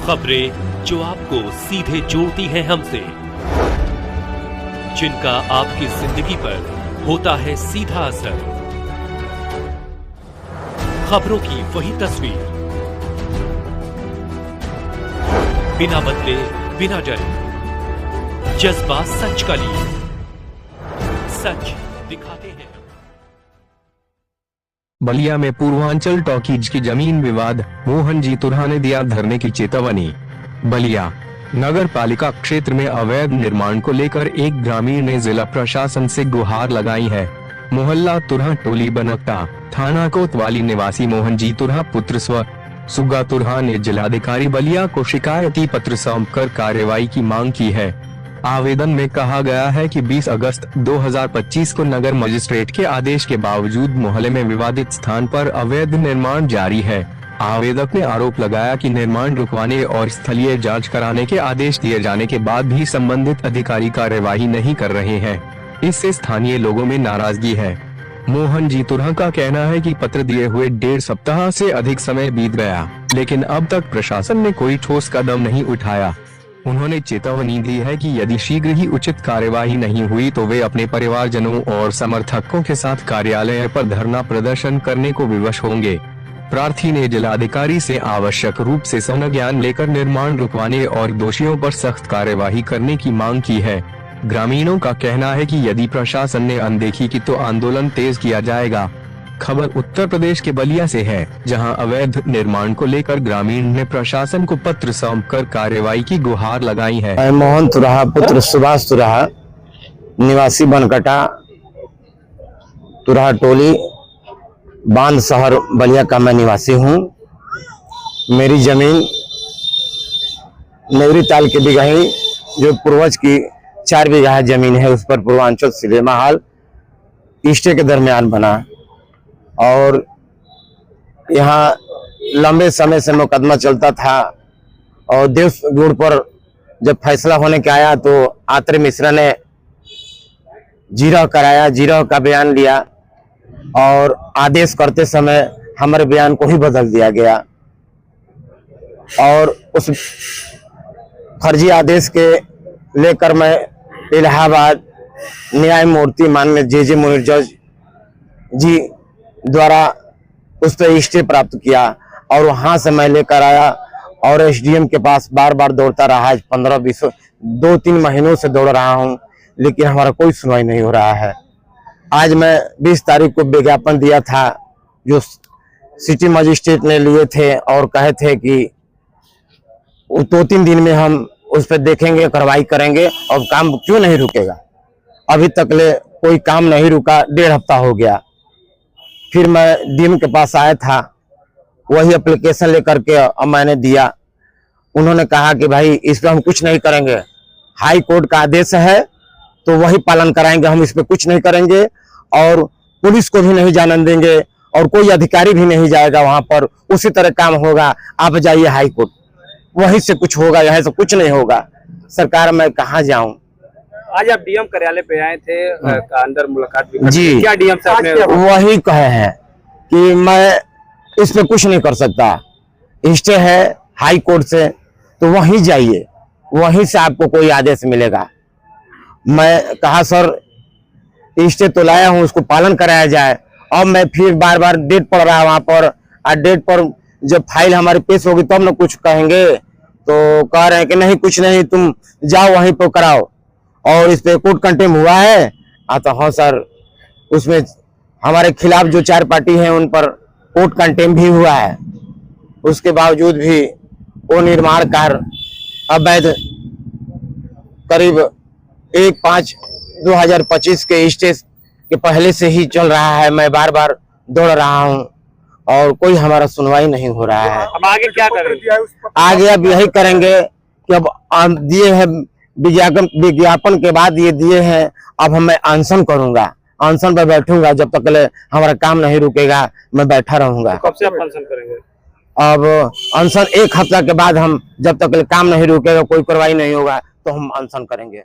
खबरें जो आपको सीधे जोड़ती हैं हमसे, जिनका आपकी जिंदगी पर होता है सीधा असर। खबरों की वही तस्वीर, बिना बदले बिना डरे, जज्बा सच का लिए, सच दिखाते हैं। बलिया में पूर्वांचल टॉकीज की जमीन विवाद, मोहन जी तुरहा ने दिया धरने की चेतावनी। बलिया नगर पालिका क्षेत्र में अवैध निर्माण को लेकर एक ग्रामीण ने जिला प्रशासन से गुहार लगाई है। मोहल्ला तुरहा टोली बनकटा थाना कोतवाली निवासी मोहन जी तुरहा पुत्र सुगा तुरहा ने जिलाधिकारी बलिया को शिकायती पत्र सौंपकर कार्रवाई की मांग की है। आवेदन में कहा गया है कि 20 अगस्त 2025 को नगर मजिस्ट्रेट के आदेश के बावजूद मोहल्ले में विवादित स्थान पर अवैध निर्माण जारी है। आवेदक ने आरोप लगाया कि निर्माण रुकवाने और स्थलीय जांच कराने के आदेश दिए जाने के बाद भी संबंधित अधिकारी कार्यवाही नहीं कर रहे हैं। इससे स्थानीय लोगों में नाराजगी है। मोहन जी तुरहा का कहना है कि पत्र दिए हुए 1.5 सप्ताह से अधिक समय बीत गया, लेकिन अब तक प्रशासन ने कोई ठोस कदम नहीं उठाया। उन्होंने चेतावनी दी है कि यदि शीघ्र ही उचित कार्यवाही नहीं हुई तो वे अपने परिवारजनों और समर्थकों के साथ कार्यालय पर धरना प्रदर्शन करने को विवश होंगे। प्रार्थी ने जिलाधिकारी से आवश्यक रूप से संज्ञान लेकर निर्माण रुकवाने और दोषियों पर सख्त कार्यवाही करने की मांग की है। ग्रामीणों का कहना है कि यदि प्रशासन ने अनदेखी की तो आंदोलन तेज किया जाएगा। खबर उत्तर प्रदेश के बलिया से है, जहां अवैध निर्माण को लेकर ग्रामीण ने प्रशासन को पत्र सौंपकर कार्रवाई की गुहार लगाई है। मैं मोहन तुरहा पुत्र सुभाष तुरहा निवासी बनकटा तुरहा टोली बांध शहर बलिया का मैं निवासी हूं। मेरी जमीन नेवरी ताल के बिगही जो पूर्वज की 4 बीघा जमीन है, उस पर पूर्वांचल सिनेमा हॉल ईस्टे के दरमियान बना और यहाँ लंबे समय से मुकदमा चलता था। और देश गुड़ पर जब फैसला होने के आया तो आत्रे मिश्रा ने जिरह कराया, जिरह का बयान लिया और आदेश करते समय हमारे बयान को ही बदल दिया गया। और उस फर्जी आदेश के लेकर मैं इलाहाबाद न्यायमूर्ति माननीय जे मुनीर जज जी द्वारा उस पर स्टे प्राप्त किया और वहां से मैं लेकर आया और एसडीएम के पास बार बार दौड़ता रहा। 15-20 2-3 महीनों से दौड़ रहा हूं, लेकिन हमारा कोई सुनवाई नहीं हो रहा है। आज मैं 20 तारीख को विज्ञापन दिया था जो सिटी मजिस्ट्रेट ने लिए थे और कहे थे कि 2-3 दिन में हम उस पर देखेंगे, कार्रवाई करेंगे और काम क्यों नहीं रुकेगा। अभी तक ले कोई काम नहीं रुका, 1.5 हफ्ता हो गया। फिर मैं डीएम के पास आया था, वही एप्लीकेशन लेकर के अब मैंने दिया। उन्होंने कहा कि भाई इस पे हम कुछ नहीं करेंगे, हाई कोर्ट का आदेश है तो वही पालन कराएंगे, हम इस पे कुछ नहीं करेंगे और पुलिस को भी नहीं जाने देंगे और कोई अधिकारी भी नहीं जाएगा वहां पर, उसी तरह काम होगा। आप जाइए हाई कोर्ट, वहीं से कुछ होगा, यहाँ से कुछ नहीं होगा। सरकार मैं कहाँ जाऊं। आज आप डीएम कार्यालय पे आए थे, अंदर मुलाकात भी जी, क्या डीएम साहब ने वही कहे हैं कि मैं इस पे कुछ नहीं कर सकता, स्टे है हाई कोर्ट से, तो वहीं जाइए, वहीं से आपको कोई आदेश मिलेगा। मैं कहा सर स्टे तो लाया हूं, उसको पालन कराया जाए। अब मैं फिर बार बार डेट पड़ रहा है वहां पर, और डेट पर जब फाइल हमारी पेश होगी तब ना कुछ कहेंगे। तो कह रहे हैं कि नहीं कुछ नहीं, तुम जाओ वहीं पर कराओ और इस पे कोर्ट कंटेम हुआ है। तो हाँ सर, उसमें हमारे खिलाफ जो 4 पार्टी हैं उन पर कोर्ट कंटेम भी हुआ है। उसके बावजूद भी वो निर्माण कार्य अवैध करीब 1/5/2025 के स्टेज के पहले से ही चल रहा है। मैं बार बार दौड़ रहा हूं और कोई हमारा सुनवाई नहीं हो रहा है। अब आगे क्या करेंगे? आगे अब यही करेंगे कि अब दिए हैं विज्ञापन के बाद ये दिए हैं, अब मैं अनशन करूंगा, अनशन पर बैठूंगा जब तक हमारा काम नहीं रुकेगा, मैं बैठा रहूंगा। कब से आप अनशन करेंगे? अब अनशन 1 हफ्ता के बाद, हम जब तक काम नहीं रुकेगा, कोई कार्रवाई नहीं होगा तो हम अनशन करेंगे।